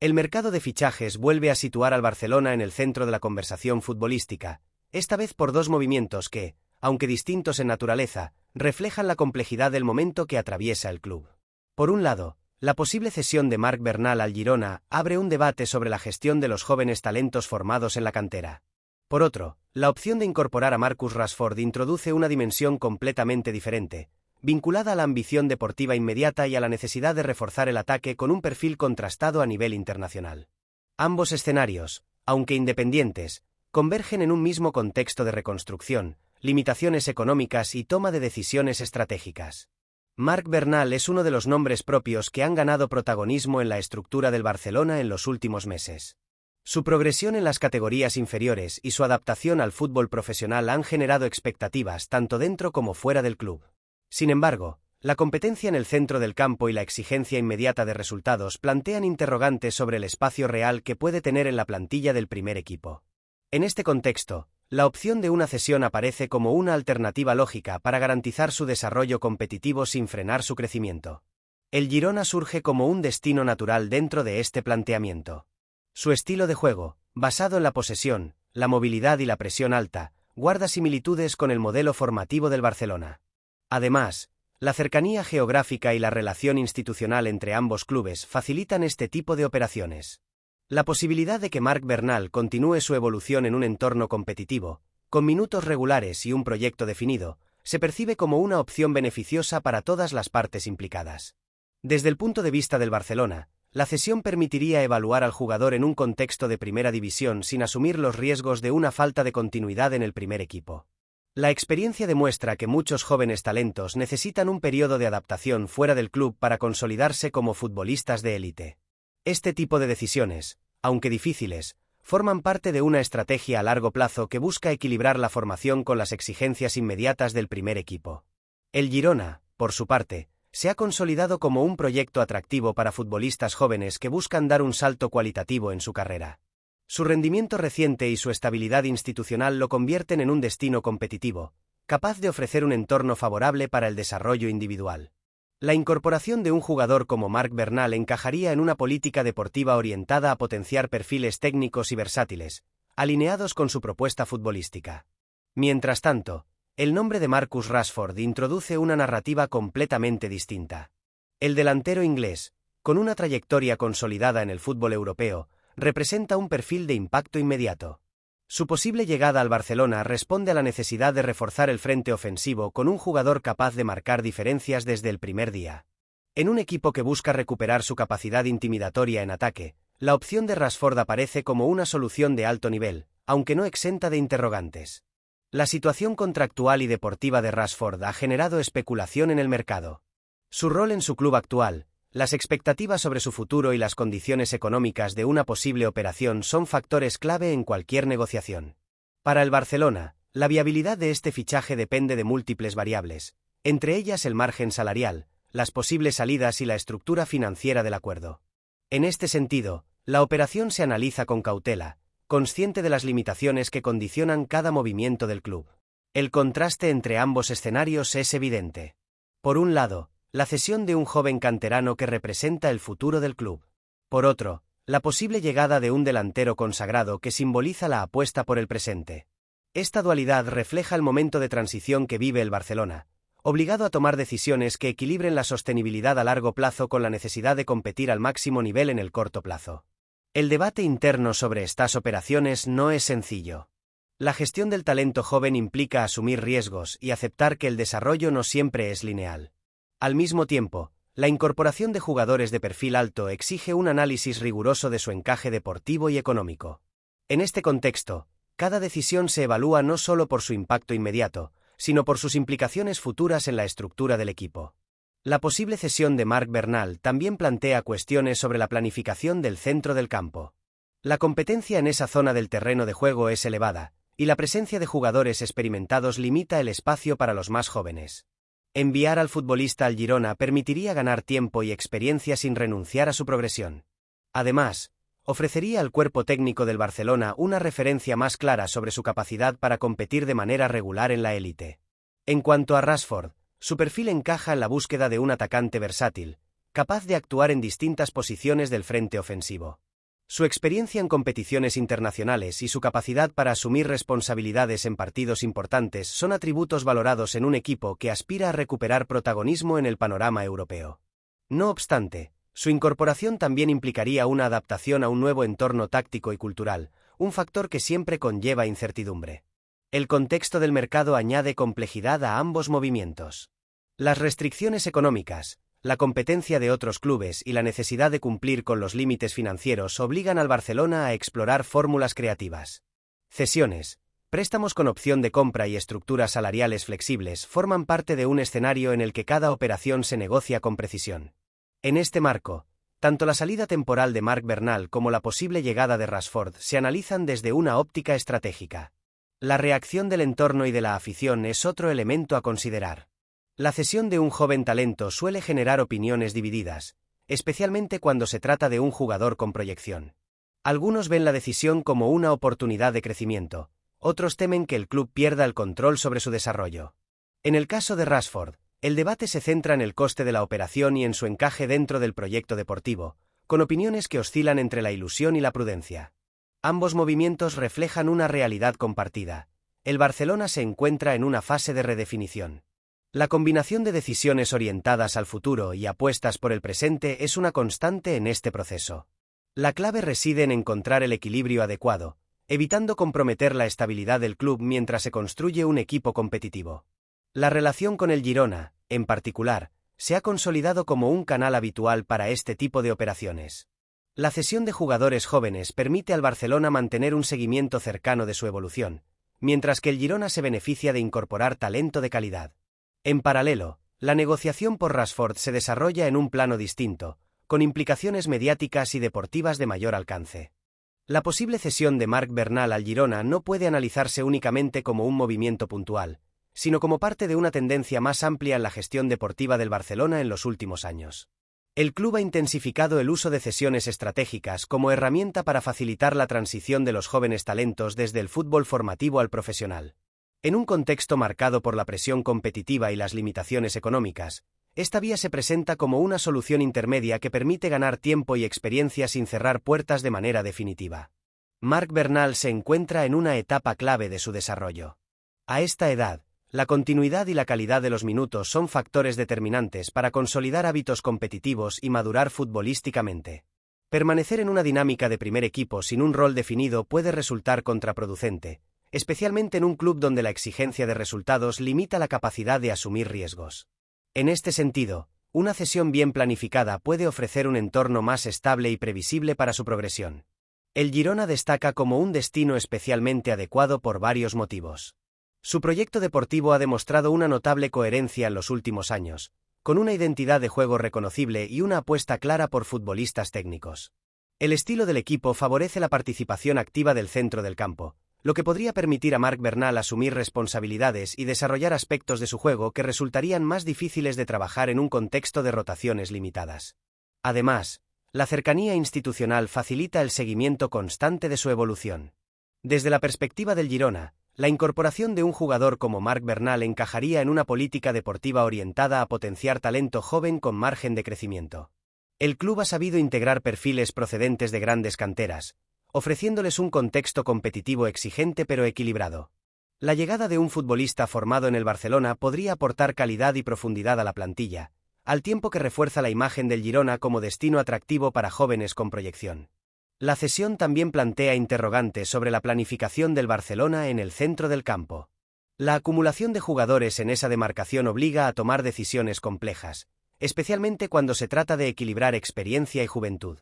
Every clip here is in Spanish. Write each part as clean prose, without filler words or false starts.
El mercado de fichajes vuelve a situar al Barcelona en el centro de la conversación futbolística, esta vez por dos movimientos que, aunque distintos en naturaleza, reflejan la complejidad del momento que atraviesa el club. Por un lado, la posible cesión de Marc Bernal al Girona abre un debate sobre la gestión de los jóvenes talentos formados en la cantera. Por otro, la opción de incorporar a Marcus Rashford introduce una dimensión completamente diferente, vinculada a la ambición deportiva inmediata y a la necesidad de reforzar el ataque con un perfil contrastado a nivel internacional. Ambos escenarios, aunque independientes, convergen en un mismo contexto de reconstrucción, limitaciones económicas y toma de decisiones estratégicas. Marc Bernal es uno de los nombres propios que han ganado protagonismo en la estructura del Barcelona en los últimos meses. Su progresión en las categorías inferiores y su adaptación al fútbol profesional han generado expectativas tanto dentro como fuera del club. Sin embargo, la competencia en el centro del campo y la exigencia inmediata de resultados plantean interrogantes sobre el espacio real que puede tener en la plantilla del primer equipo. En este contexto, la opción de una cesión aparece como una alternativa lógica para garantizar su desarrollo competitivo sin frenar su crecimiento. El Girona surge como un destino natural dentro de este planteamiento. Su estilo de juego, basado en la posesión, la movilidad y la presión alta, guarda similitudes con el modelo formativo del Barcelona. Además, la cercanía geográfica y la relación institucional entre ambos clubes facilitan este tipo de operaciones. La posibilidad de que Marc Bernal continúe su evolución en un entorno competitivo, con minutos regulares y un proyecto definido, se percibe como una opción beneficiosa para todas las partes implicadas. Desde el punto de vista del Barcelona, la cesión permitiría evaluar al jugador en un contexto de primera división sin asumir los riesgos de una falta de continuidad en el primer equipo. La experiencia demuestra que muchos jóvenes talentos necesitan un periodo de adaptación fuera del club para consolidarse como futbolistas de élite. Este tipo de decisiones, aunque difíciles, forman parte de una estrategia a largo plazo que busca equilibrar la formación con las exigencias inmediatas del primer equipo. El Girona, por su parte, se ha consolidado como un proyecto atractivo para futbolistas jóvenes que buscan dar un salto cualitativo en su carrera. Su rendimiento reciente y su estabilidad institucional lo convierten en un destino competitivo, capaz de ofrecer un entorno favorable para el desarrollo individual. La incorporación de un jugador como Marc Bernal encajaría en una política deportiva orientada a potenciar perfiles técnicos y versátiles, alineados con su propuesta futbolística. Mientras tanto, el nombre de Marcus Rashford introduce una narrativa completamente distinta. El delantero inglés, con una trayectoria consolidada en el fútbol europeo, representa un perfil de impacto inmediato. Su posible llegada al Barcelona responde a la necesidad de reforzar el frente ofensivo con un jugador capaz de marcar diferencias desde el primer día. En un equipo que busca recuperar su capacidad intimidatoria en ataque, la opción de Rashford aparece como una solución de alto nivel, aunque no exenta de interrogantes. La situación contractual y deportiva de Rashford ha generado especulación en el mercado. Su rol en su club actual, las expectativas sobre su futuro y las condiciones económicas de una posible operación son factores clave en cualquier negociación. Para el Barcelona, la viabilidad de este fichaje depende de múltiples variables, entre ellas el margen salarial, las posibles salidas y la estructura financiera del acuerdo. En este sentido, la operación se analiza con cautela, consciente de las limitaciones que condicionan cada movimiento del club. El contraste entre ambos escenarios es evidente. Por un lado, la cesión de un joven canterano que representa el futuro del club. Por otro, la posible llegada de un delantero consagrado que simboliza la apuesta por el presente. Esta dualidad refleja el momento de transición que vive el Barcelona, obligado a tomar decisiones que equilibren la sostenibilidad a largo plazo con la necesidad de competir al máximo nivel en el corto plazo. El debate interno sobre estas operaciones no es sencillo. La gestión del talento joven implica asumir riesgos y aceptar que el desarrollo no siempre es lineal. Al mismo tiempo, la incorporación de jugadores de perfil alto exige un análisis riguroso de su encaje deportivo y económico. En este contexto, cada decisión se evalúa no solo por su impacto inmediato, sino por sus implicaciones futuras en la estructura del equipo. La posible cesión de Marc Bernal también plantea cuestiones sobre la planificación del centro del campo. La competencia en esa zona del terreno de juego es elevada, y la presencia de jugadores experimentados limita el espacio para los más jóvenes. Enviar al futbolista al Girona permitiría ganar tiempo y experiencia sin renunciar a su progresión. Además, ofrecería al cuerpo técnico del Barcelona una referencia más clara sobre su capacidad para competir de manera regular en la élite. En cuanto a Rashford, su perfil encaja en la búsqueda de un atacante versátil, capaz de actuar en distintas posiciones del frente ofensivo. Su experiencia en competiciones internacionales y su capacidad para asumir responsabilidades en partidos importantes son atributos valorados en un equipo que aspira a recuperar protagonismo en el panorama europeo. No obstante, su incorporación también implicaría una adaptación a un nuevo entorno táctico y cultural, un factor que siempre conlleva incertidumbre. El contexto del mercado añade complejidad a ambos movimientos. Las restricciones económicas, la competencia de otros clubes y la necesidad de cumplir con los límites financieros obligan al Barcelona a explorar fórmulas creativas. Cesiones, préstamos con opción de compra y estructuras salariales flexibles forman parte de un escenario en el que cada operación se negocia con precisión. En este marco, tanto la salida temporal de Marc Bernal como la posible llegada de Rashford se analizan desde una óptica estratégica. La reacción del entorno y de la afición es otro elemento a considerar. La cesión de un joven talento suele generar opiniones divididas, especialmente cuando se trata de un jugador con proyección. Algunos ven la decisión como una oportunidad de crecimiento, otros temen que el club pierda el control sobre su desarrollo. En el caso de Rashford, el debate se centra en el coste de la operación y en su encaje dentro del proyecto deportivo, con opiniones que oscilan entre la ilusión y la prudencia. Ambos movimientos reflejan una realidad compartida. El Barcelona se encuentra en una fase de redefinición. La combinación de decisiones orientadas al futuro y apuestas por el presente es una constante en este proceso. La clave reside en encontrar el equilibrio adecuado, evitando comprometer la estabilidad del club mientras se construye un equipo competitivo. La relación con el Girona, en particular, se ha consolidado como un canal habitual para este tipo de operaciones. La cesión de jugadores jóvenes permite al Barcelona mantener un seguimiento cercano de su evolución, mientras que el Girona se beneficia de incorporar talento de calidad. En paralelo, la negociación por Rashford se desarrolla en un plano distinto, con implicaciones mediáticas y deportivas de mayor alcance. La posible cesión de Marc Bernal al Girona no puede analizarse únicamente como un movimiento puntual, sino como parte de una tendencia más amplia en la gestión deportiva del Barcelona en los últimos años. El club ha intensificado el uso de cesiones estratégicas como herramienta para facilitar la transición de los jóvenes talentos desde el fútbol formativo al profesional. En un contexto marcado por la presión competitiva y las limitaciones económicas, esta vía se presenta como una solución intermedia que permite ganar tiempo y experiencia sin cerrar puertas de manera definitiva. Marc Bernal se encuentra en una etapa clave de su desarrollo. A esta edad, la continuidad y la calidad de los minutos son factores determinantes para consolidar hábitos competitivos y madurar futbolísticamente. Permanecer en una dinámica de primer equipo sin un rol definido puede resultar contraproducente, especialmente en un club donde la exigencia de resultados limita la capacidad de asumir riesgos. En este sentido, una cesión bien planificada puede ofrecer un entorno más estable y previsible para su progresión. El Girona destaca como un destino especialmente adecuado por varios motivos. Su proyecto deportivo ha demostrado una notable coherencia en los últimos años, con una identidad de juego reconocible y una apuesta clara por futbolistas técnicos. El estilo del equipo favorece la participación activa del centro del campo, lo que podría permitir a Marc Bernal asumir responsabilidades y desarrollar aspectos de su juego que resultarían más difíciles de trabajar en un contexto de rotaciones limitadas. Además, la cercanía institucional facilita el seguimiento constante de su evolución. Desde la perspectiva del Girona, la incorporación de un jugador como Marc Bernal encajaría en una política deportiva orientada a potenciar talento joven con margen de crecimiento. El club ha sabido integrar perfiles procedentes de grandes canteras, ofreciéndoles un contexto competitivo exigente pero equilibrado. La llegada de un futbolista formado en el Barcelona podría aportar calidad y profundidad a la plantilla, al tiempo que refuerza la imagen del Girona como destino atractivo para jóvenes con proyección. La cesión también plantea interrogantes sobre la planificación del Barcelona en el centro del campo. La acumulación de jugadores en esa demarcación obliga a tomar decisiones complejas, especialmente cuando se trata de equilibrar experiencia y juventud.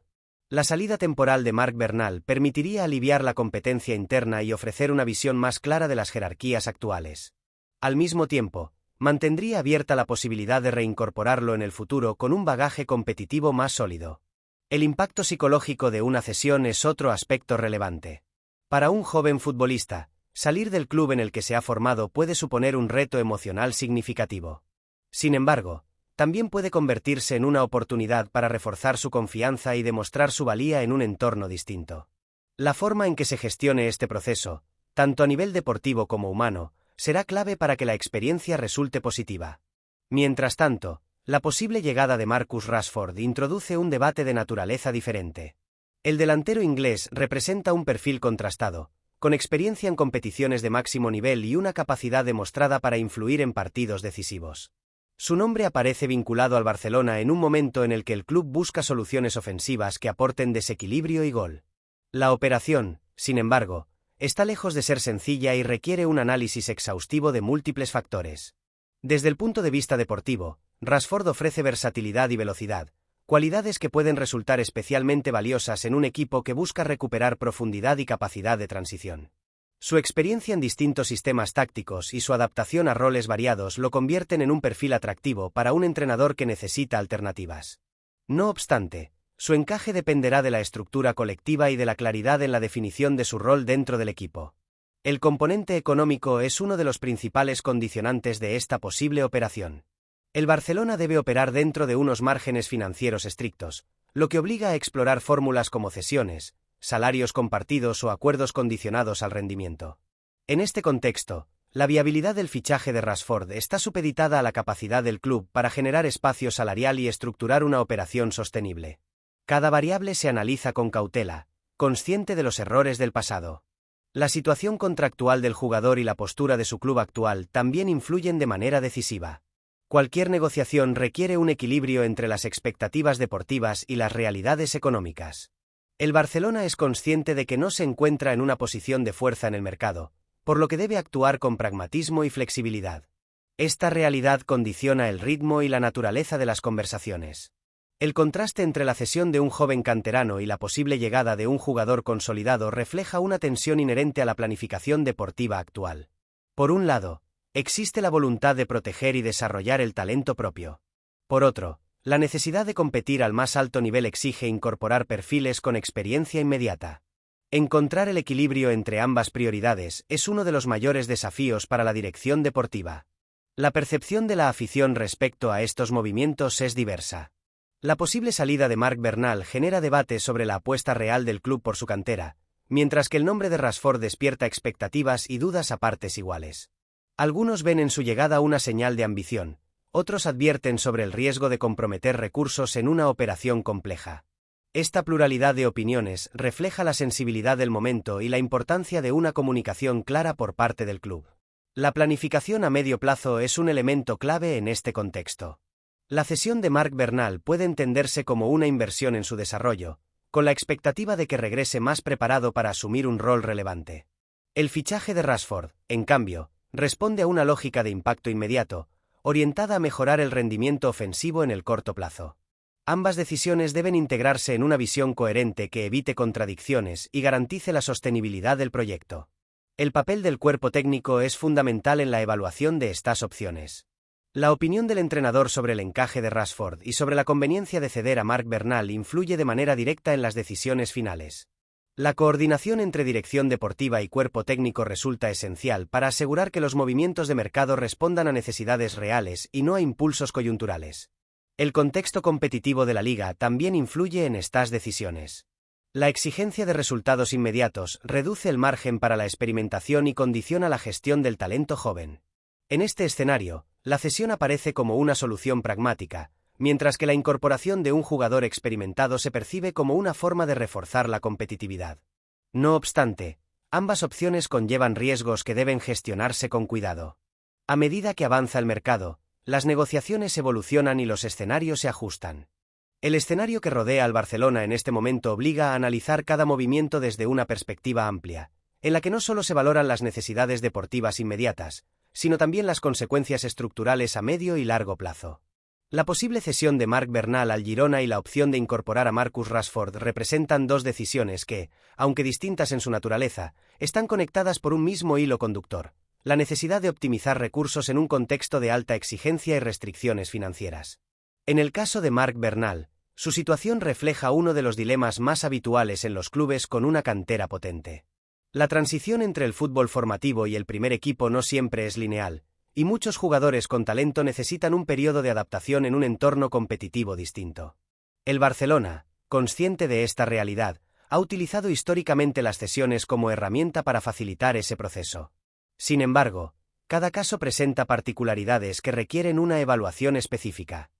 La salida temporal de Marc Bernal permitiría aliviar la competencia interna y ofrecer una visión más clara de las jerarquías actuales. Al mismo tiempo, mantendría abierta la posibilidad de reincorporarlo en el futuro con un bagaje competitivo más sólido. El impacto psicológico de una cesión es otro aspecto relevante. Para un joven futbolista, salir del club en el que se ha formado puede suponer un reto emocional significativo. Sin embargo, también puede convertirse en una oportunidad para reforzar su confianza y demostrar su valía en un entorno distinto. La forma en que se gestione este proceso, tanto a nivel deportivo como humano, será clave para que la experiencia resulte positiva. Mientras tanto, la posible llegada de Marcus Rashford introduce un debate de naturaleza diferente. El delantero inglés representa un perfil contrastado, con experiencia en competiciones de máximo nivel y una capacidad demostrada para influir en partidos decisivos. Su nombre aparece vinculado al Barcelona en un momento en el que el club busca soluciones ofensivas que aporten desequilibrio y gol. La operación, sin embargo, está lejos de ser sencilla y requiere un análisis exhaustivo de múltiples factores. Desde el punto de vista deportivo, Rashford ofrece versatilidad y velocidad, cualidades que pueden resultar especialmente valiosas en un equipo que busca recuperar profundidad y capacidad de transición. Su experiencia en distintos sistemas tácticos y su adaptación a roles variados lo convierten en un perfil atractivo para un entrenador que necesita alternativas. No obstante, su encaje dependerá de la estructura colectiva y de la claridad en la definición de su rol dentro del equipo. El componente económico es uno de los principales condicionantes de esta posible operación. El Barcelona debe operar dentro de unos márgenes financieros estrictos, lo que obliga a explorar fórmulas como cesiones, salarios compartidos o acuerdos condicionados al rendimiento. En este contexto, la viabilidad del fichaje de Rashford está supeditada a la capacidad del club para generar espacio salarial y estructurar una operación sostenible. Cada variable se analiza con cautela, consciente de los errores del pasado. La situación contractual del jugador y la postura de su club actual también influyen de manera decisiva. Cualquier negociación requiere un equilibrio entre las expectativas deportivas y las realidades económicas. El Barcelona es consciente de que no se encuentra en una posición de fuerza en el mercado, por lo que debe actuar con pragmatismo y flexibilidad. Esta realidad condiciona el ritmo y la naturaleza de las conversaciones. El contraste entre la cesión de un joven canterano y la posible llegada de un jugador consolidado refleja una tensión inherente a la planificación deportiva actual. Por un lado, existe la voluntad de proteger y desarrollar el talento propio. Por otro, la necesidad de competir al más alto nivel exige incorporar perfiles con experiencia inmediata. Encontrar el equilibrio entre ambas prioridades es uno de los mayores desafíos para la dirección deportiva. La percepción de la afición respecto a estos movimientos es diversa. La posible salida de Marc Bernal genera debate sobre la apuesta real del club por su cantera, mientras que el nombre de Rashford despierta expectativas y dudas a partes iguales. Algunos ven en su llegada una señal de ambición, otros advierten sobre el riesgo de comprometer recursos en una operación compleja. Esta pluralidad de opiniones refleja la sensibilidad del momento y la importancia de una comunicación clara por parte del club. La planificación a medio plazo es un elemento clave en este contexto. La cesión de Marc Bernal puede entenderse como una inversión en su desarrollo, con la expectativa de que regrese más preparado para asumir un rol relevante. El fichaje de Rashford, en cambio, responde a una lógica de impacto inmediato, orientada a mejorar el rendimiento ofensivo en el corto plazo. Ambas decisiones deben integrarse en una visión coherente que evite contradicciones y garantice la sostenibilidad del proyecto. El papel del cuerpo técnico es fundamental en la evaluación de estas opciones. La opinión del entrenador sobre el encaje de Rashford y sobre la conveniencia de ceder a Marc Bernal influye de manera directa en las decisiones finales. La coordinación entre dirección deportiva y cuerpo técnico resulta esencial para asegurar que los movimientos de mercado respondan a necesidades reales y no a impulsos coyunturales. El contexto competitivo de la liga también influye en estas decisiones. La exigencia de resultados inmediatos reduce el margen para la experimentación y condiciona la gestión del talento joven. En este escenario, la cesión aparece como una solución pragmática, mientras que la incorporación de un jugador experimentado se percibe como una forma de reforzar la competitividad. No obstante, ambas opciones conllevan riesgos que deben gestionarse con cuidado. A medida que avanza el mercado, las negociaciones evolucionan y los escenarios se ajustan. El escenario que rodea al Barcelona en este momento obliga a analizar cada movimiento desde una perspectiva amplia, en la que no solo se valoran las necesidades deportivas inmediatas, sino también las consecuencias estructurales a medio y largo plazo. La posible cesión de Marc Bernal al Girona y la opción de incorporar a Marcus Rashford representan dos decisiones que, aunque distintas en su naturaleza, están conectadas por un mismo hilo conductor: la necesidad de optimizar recursos en un contexto de alta exigencia y restricciones financieras. En el caso de Marc Bernal, su situación refleja uno de los dilemas más habituales en los clubes con una cantera potente. La transición entre el fútbol formativo y el primer equipo no siempre es lineal, y muchos jugadores con talento necesitan un periodo de adaptación en un entorno competitivo distinto. El Barcelona, consciente de esta realidad, ha utilizado históricamente las cesiones como herramienta para facilitar ese proceso. Sin embargo, cada caso presenta particularidades que requieren una evaluación específica.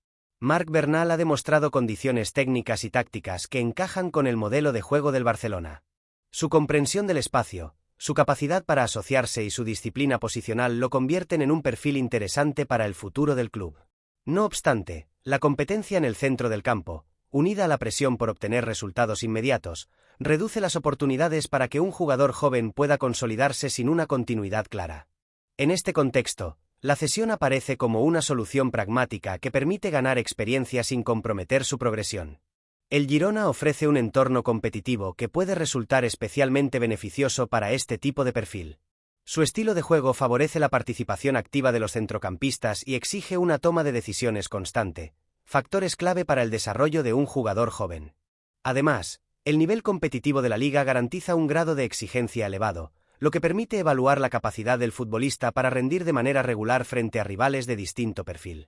Marc Bernal ha demostrado condiciones técnicas y tácticas que encajan con el modelo de juego del Barcelona. Su comprensión del espacio, su capacidad para asociarse y su disciplina posicional lo convierten en un perfil interesante para el futuro del club. No obstante, la competencia en el centro del campo, unida a la presión por obtener resultados inmediatos, reduce las oportunidades para que un jugador joven pueda consolidarse sin una continuidad clara. En este contexto, la cesión aparece como una solución pragmática que permite ganar experiencia sin comprometer su progresión. El Girona ofrece un entorno competitivo que puede resultar especialmente beneficioso para este tipo de perfil. Su estilo de juego favorece la participación activa de los centrocampistas y exige una toma de decisiones constante, factores clave para el desarrollo de un jugador joven. Además, el nivel competitivo de la liga garantiza un grado de exigencia elevado, lo que permite evaluar la capacidad del futbolista para rendir de manera regular frente a rivales de distinto perfil.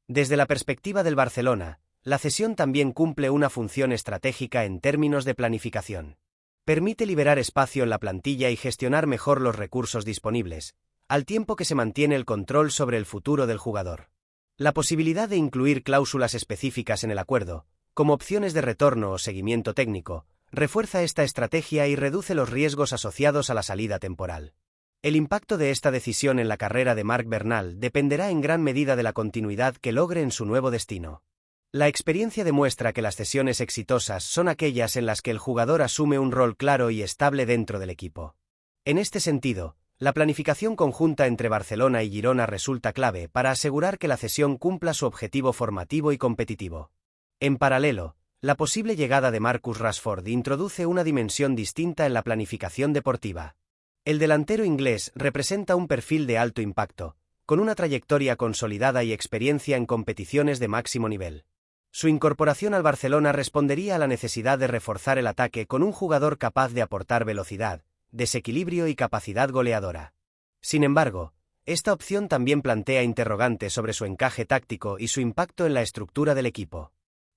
Desde la perspectiva del Barcelona, la cesión también cumple una función estratégica en términos de planificación. Permite liberar espacio en la plantilla y gestionar mejor los recursos disponibles, al tiempo que se mantiene el control sobre el futuro del jugador. La posibilidad de incluir cláusulas específicas en el acuerdo, como opciones de retorno o seguimiento técnico, refuerza esta estrategia y reduce los riesgos asociados a la salida temporal. El impacto de esta decisión en la carrera de Marc Bernal dependerá en gran medida de la continuidad que logre en su nuevo destino. La experiencia demuestra que las cesiones exitosas son aquellas en las que el jugador asume un rol claro y estable dentro del equipo. En este sentido, la planificación conjunta entre Barcelona y Girona resulta clave para asegurar que la cesión cumpla su objetivo formativo y competitivo. En paralelo, la posible llegada de Marcus Rashford introduce una dimensión distinta en la planificación deportiva. El delantero inglés representa un perfil de alto impacto, con una trayectoria consolidada y experiencia en competiciones de máximo nivel. Su incorporación al Barcelona respondería a la necesidad de reforzar el ataque con un jugador capaz de aportar velocidad, desequilibrio y capacidad goleadora. Sin embargo, esta opción también plantea interrogantes sobre su encaje táctico y su impacto en la estructura del equipo.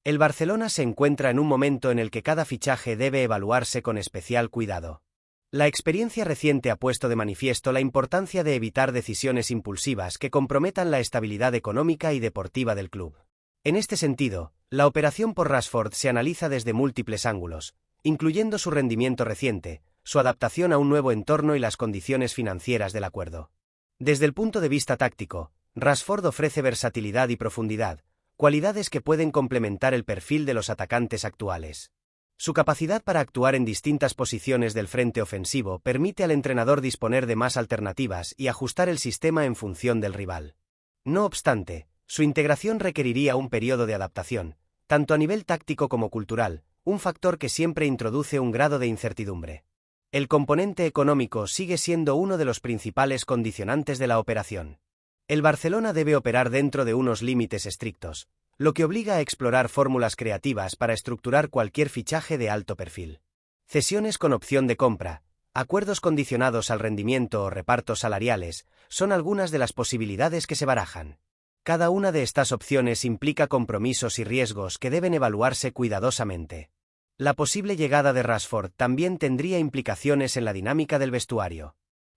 El Barcelona se encuentra en un momento en el que cada fichaje debe evaluarse con especial cuidado. La experiencia reciente ha puesto de manifiesto la importancia de evitar decisiones impulsivas que comprometan la estabilidad económica y deportiva del club. En este sentido, la operación por Rashford se analiza desde múltiples ángulos, incluyendo su rendimiento reciente, su adaptación a un nuevo entorno y las condiciones financieras del acuerdo. Desde el punto de vista táctico, Rashford ofrece versatilidad y profundidad, cualidades que pueden complementar el perfil de los atacantes actuales. Su capacidad para actuar en distintas posiciones del frente ofensivo permite al entrenador disponer de más alternativas y ajustar el sistema en función del rival. No obstante, su integración requeriría un periodo de adaptación, tanto a nivel táctico como cultural, un factor que siempre introduce un grado de incertidumbre. El componente económico sigue siendo uno de los principales condicionantes de la operación. El Barcelona debe operar dentro de unos límites estrictos, lo que obliga a explorar fórmulas creativas para estructurar cualquier fichaje de alto perfil. Cesiones con opción de compra, acuerdos condicionados al rendimiento o repartos salariales, son algunas de las posibilidades que se barajan. Cada una de estas opciones implica compromisos y riesgos que deben evaluarse cuidadosamente. La posible llegada de Rashford también tendría implicaciones en la dinámica del vestuario.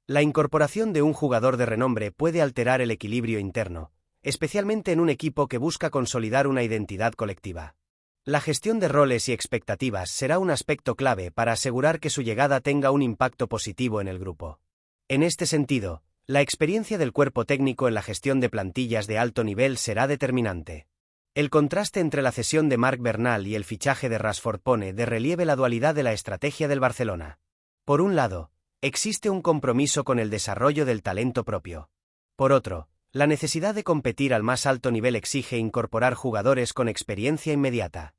La incorporación de un jugador de renombre puede alterar el equilibrio interno, especialmente en un equipo que busca consolidar una identidad colectiva. La gestión de roles y expectativas será un aspecto clave para asegurar que su llegada tenga un impacto positivo en el grupo. En este sentido, la experiencia del cuerpo técnico en la gestión de plantillas de alto nivel será determinante. El contraste entre la cesión de Marc Bernal y el fichaje de Rashford pone de relieve la dualidad de la estrategia del Barcelona. Por un lado, existe un compromiso con el desarrollo del talento propio. Por otro, la necesidad de competir al más alto nivel exige incorporar jugadores con experiencia inmediata.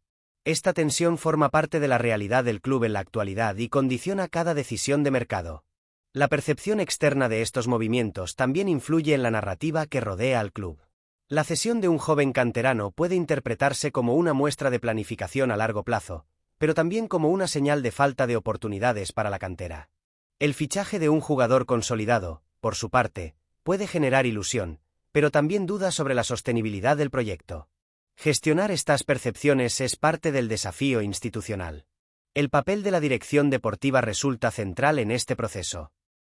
Esta tensión forma parte de la realidad del club en la actualidad y condiciona cada decisión de mercado. La percepción externa de estos movimientos también influye en la narrativa que rodea al club. La cesión de un joven canterano puede interpretarse como una muestra de planificación a largo plazo, pero también como una señal de falta de oportunidades para la cantera. El fichaje de un jugador consolidado, por su parte, puede generar ilusión, pero también duda sobre la sostenibilidad del proyecto. Gestionar estas percepciones es parte del desafío institucional. El papel de la dirección deportiva resulta central en este proceso.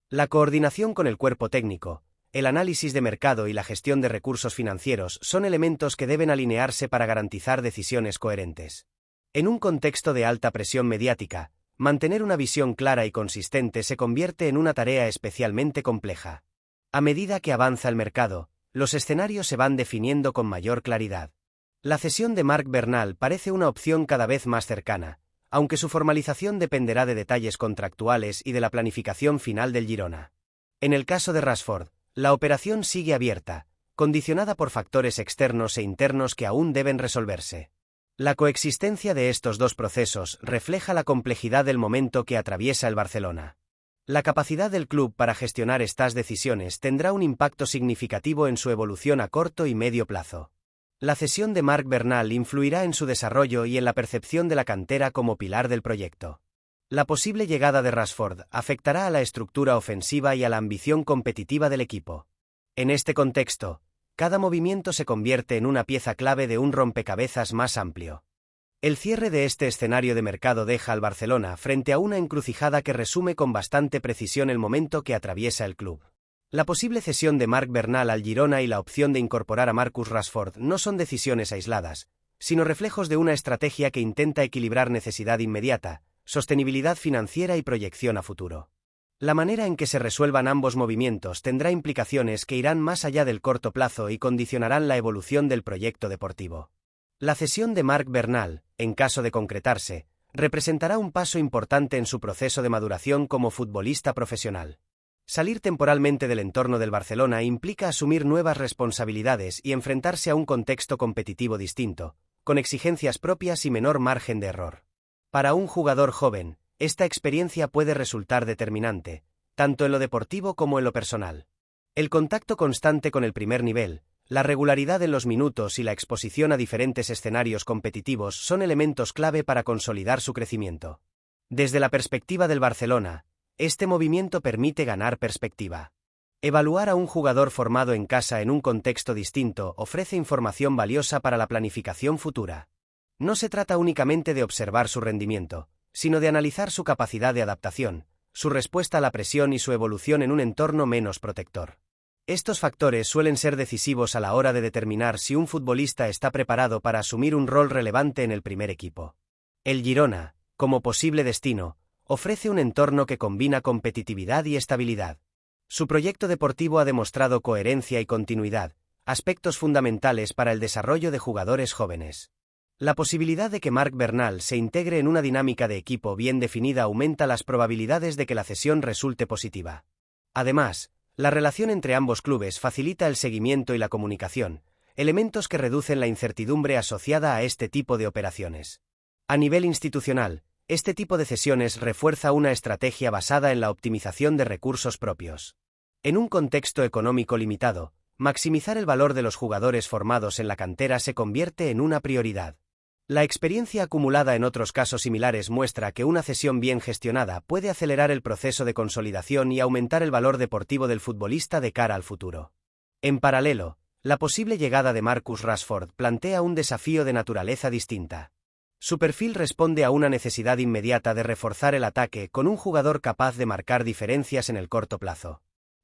La coordinación con el cuerpo técnico, el análisis de mercado y la gestión de recursos financieros son elementos que deben alinearse para garantizar decisiones coherentes. En un contexto de alta presión mediática, mantener una visión clara y consistente se convierte en una tarea especialmente compleja. A medida que avanza el mercado, los escenarios se van definiendo con mayor claridad. La cesión de Marc Bernal parece una opción cada vez más cercana, aunque su formalización dependerá de detalles contractuales y de la planificación final del Girona. En el caso de Rashford, la operación sigue abierta, condicionada por factores externos e internos que aún deben resolverse. La coexistencia de estos dos procesos refleja la complejidad del momento que atraviesa el Barcelona. La capacidad del club para gestionar estas decisiones tendrá un impacto significativo en su evolución a corto y medio plazo. La cesión de Marc Bernal influirá en su desarrollo y en la percepción de la cantera como pilar del proyecto. La posible llegada de Rashford afectará a la estructura ofensiva y a la ambición competitiva del equipo. En este contexto, cada movimiento se convierte en una pieza clave de un rompecabezas más amplio. El cierre de este escenario de mercado deja al Barcelona frente a una encrucijada que resume con bastante precisión el momento que atraviesa el club. La posible cesión de Marc Bernal al Girona y la opción de incorporar a Marcus Rashford no son decisiones aisladas, sino reflejos de una estrategia que intenta equilibrar necesidad inmediata, sostenibilidad financiera y proyección a futuro. La manera en que se resuelvan ambos movimientos tendrá implicaciones que irán más allá del corto plazo y condicionarán la evolución del proyecto deportivo. La cesión de Marc Bernal, en caso de concretarse, representará un paso importante en su proceso de maduración como futbolista profesional. Salir temporalmente del entorno del Barcelona implica asumir nuevas responsabilidades y enfrentarse a un contexto competitivo distinto, con exigencias propias y menor margen de error. Para un jugador joven, esta experiencia puede resultar determinante, tanto en lo deportivo como en lo personal. El contacto constante con el primer nivel, la regularidad en los minutos y la exposición a diferentes escenarios competitivos son elementos clave para consolidar su crecimiento. Desde la perspectiva del Barcelona, este movimiento permite ganar perspectiva. Evaluar a un jugador formado en casa en un contexto distinto ofrece información valiosa para la planificación futura. No se trata únicamente de observar su rendimiento, sino de analizar su capacidad de adaptación, su respuesta a la presión y su evolución en un entorno menos protector. Estos factores suelen ser decisivos a la hora de determinar si un futbolista está preparado para asumir un rol relevante en el primer equipo. El Girona, como posible destino, ofrece un entorno que combina competitividad y estabilidad. Su proyecto deportivo ha demostrado coherencia y continuidad, aspectos fundamentales para el desarrollo de jugadores jóvenes. La posibilidad de que Marc Bernal se integre en una dinámica de equipo bien definida aumenta las probabilidades de que la cesión resulte positiva. Además, la relación entre ambos clubes facilita el seguimiento y la comunicación, elementos que reducen la incertidumbre asociada a este tipo de operaciones. A nivel institucional, este tipo de cesiones refuerza una estrategia basada en la optimización de recursos propios. En un contexto económico limitado, maximizar el valor de los jugadores formados en la cantera se convierte en una prioridad. La experiencia acumulada en otros casos similares muestra que una cesión bien gestionada puede acelerar el proceso de consolidación y aumentar el valor deportivo del futbolista de cara al futuro. En paralelo, la posible llegada de Marcus Rashford plantea un desafío de naturaleza distinta. Su perfil responde a una necesidad inmediata de reforzar el ataque con un jugador capaz de marcar diferencias en el corto plazo.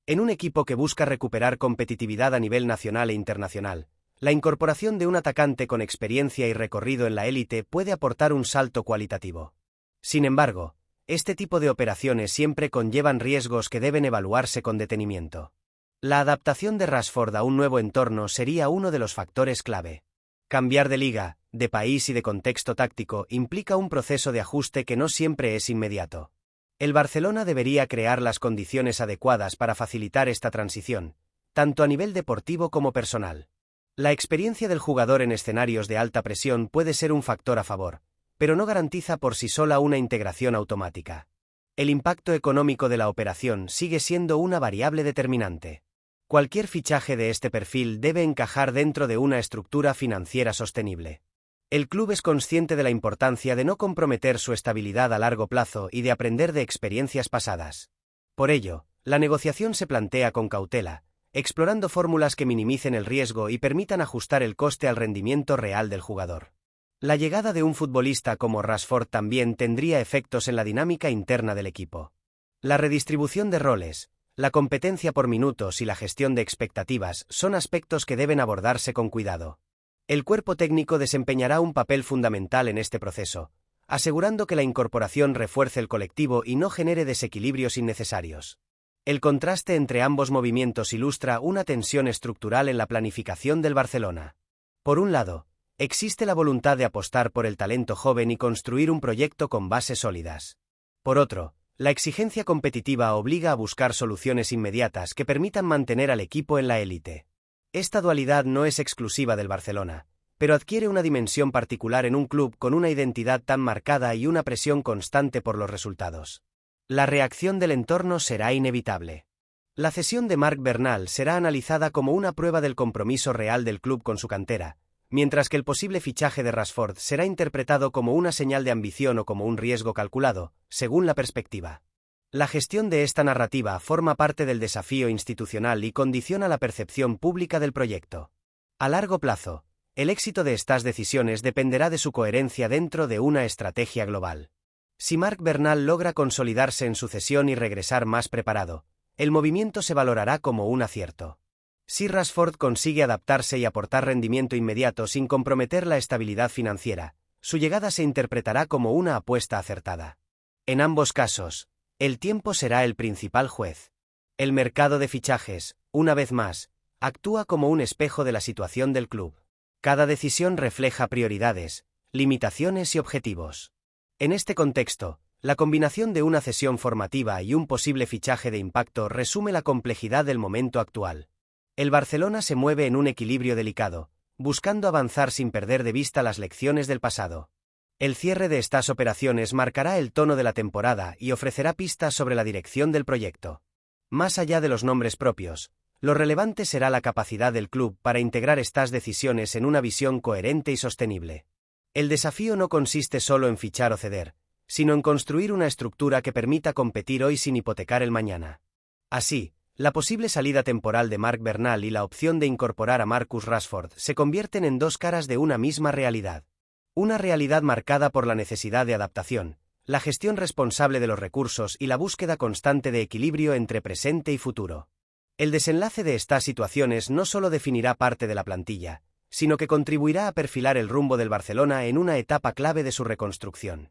En un equipo que busca recuperar competitividad a nivel nacional e internacional, la incorporación de un atacante con experiencia y recorrido en la élite puede aportar un salto cualitativo. Sin embargo, este tipo de operaciones siempre conllevan riesgos que deben evaluarse con detenimiento. La adaptación de Rashford a un nuevo entorno sería uno de los factores clave. Cambiar de liga, de país y de contexto táctico implica un proceso de ajuste que no siempre es inmediato. El Barcelona debería crear las condiciones adecuadas para facilitar esta transición, tanto a nivel deportivo como personal. La experiencia del jugador en escenarios de alta presión puede ser un factor a favor, pero no garantiza por sí sola una integración automática. El impacto económico de la operación sigue siendo una variable determinante. Cualquier fichaje de este perfil debe encajar dentro de una estructura financiera sostenible. El club es consciente de la importancia de no comprometer su estabilidad a largo plazo y de aprender de experiencias pasadas. Por ello, la negociación se plantea con cautela, explorando fórmulas que minimicen el riesgo y permitan ajustar el coste al rendimiento real del jugador. La llegada de un futbolista como Rashford también tendría efectos en la dinámica interna del equipo. La redistribución de roles, La competencia por minutos y la gestión de expectativas son aspectos que deben abordarse con cuidado. El cuerpo técnico desempeñará un papel fundamental en este proceso, asegurando que la incorporación refuerce el colectivo y no genere desequilibrios innecesarios. El contraste entre ambos movimientos ilustra una tensión estructural en la planificación del Barcelona. Por un lado, existe la voluntad de apostar por el talento joven y construir un proyecto con bases sólidas. Por otro, la exigencia competitiva obliga a buscar soluciones inmediatas que permitan mantener al equipo en la élite. Esta dualidad no es exclusiva del Barcelona, pero adquiere una dimensión particular en un club con una identidad tan marcada y una presión constante por los resultados. La reacción del entorno será inevitable. La cesión de Marc Bernal será analizada como una prueba del compromiso real del club con su cantera, mientras que el posible fichaje de Rashford será interpretado como una señal de ambición o como un riesgo calculado, según la perspectiva. La gestión de esta narrativa forma parte del desafío institucional y condiciona la percepción pública del proyecto. A largo plazo, el éxito de estas decisiones dependerá de su coherencia dentro de una estrategia global. Si Marc Bernal logra consolidarse en su cesión y regresar más preparado, el movimiento se valorará como un acierto. Si Rashford consigue adaptarse y aportar rendimiento inmediato sin comprometer la estabilidad financiera, su llegada se interpretará como una apuesta acertada. En ambos casos, el tiempo será el principal juez. El mercado de fichajes, una vez más, actúa como un espejo de la situación del club. Cada decisión refleja prioridades, limitaciones y objetivos. En este contexto, la combinación de una cesión formativa y un posible fichaje de impacto resume la complejidad del momento actual. El Barcelona se mueve en un equilibrio delicado, buscando avanzar sin perder de vista las lecciones del pasado. El cierre de estas operaciones marcará el tono de la temporada y ofrecerá pistas sobre la dirección del proyecto. Más allá de los nombres propios, lo relevante será la capacidad del club para integrar estas decisiones en una visión coherente y sostenible. El desafío no consiste solo en fichar o ceder, sino en construir una estructura que permita competir hoy sin hipotecar el mañana. Así, la posible salida temporal de Marc Bernal y la opción de incorporar a Marcus Rashford se convierten en dos caras de una misma realidad. Una realidad marcada por la necesidad de adaptación, la gestión responsable de los recursos y la búsqueda constante de equilibrio entre presente y futuro. El desenlace de estas situaciones no solo definirá parte de la plantilla, sino que contribuirá a perfilar el rumbo del Barcelona en una etapa clave de su reconstrucción.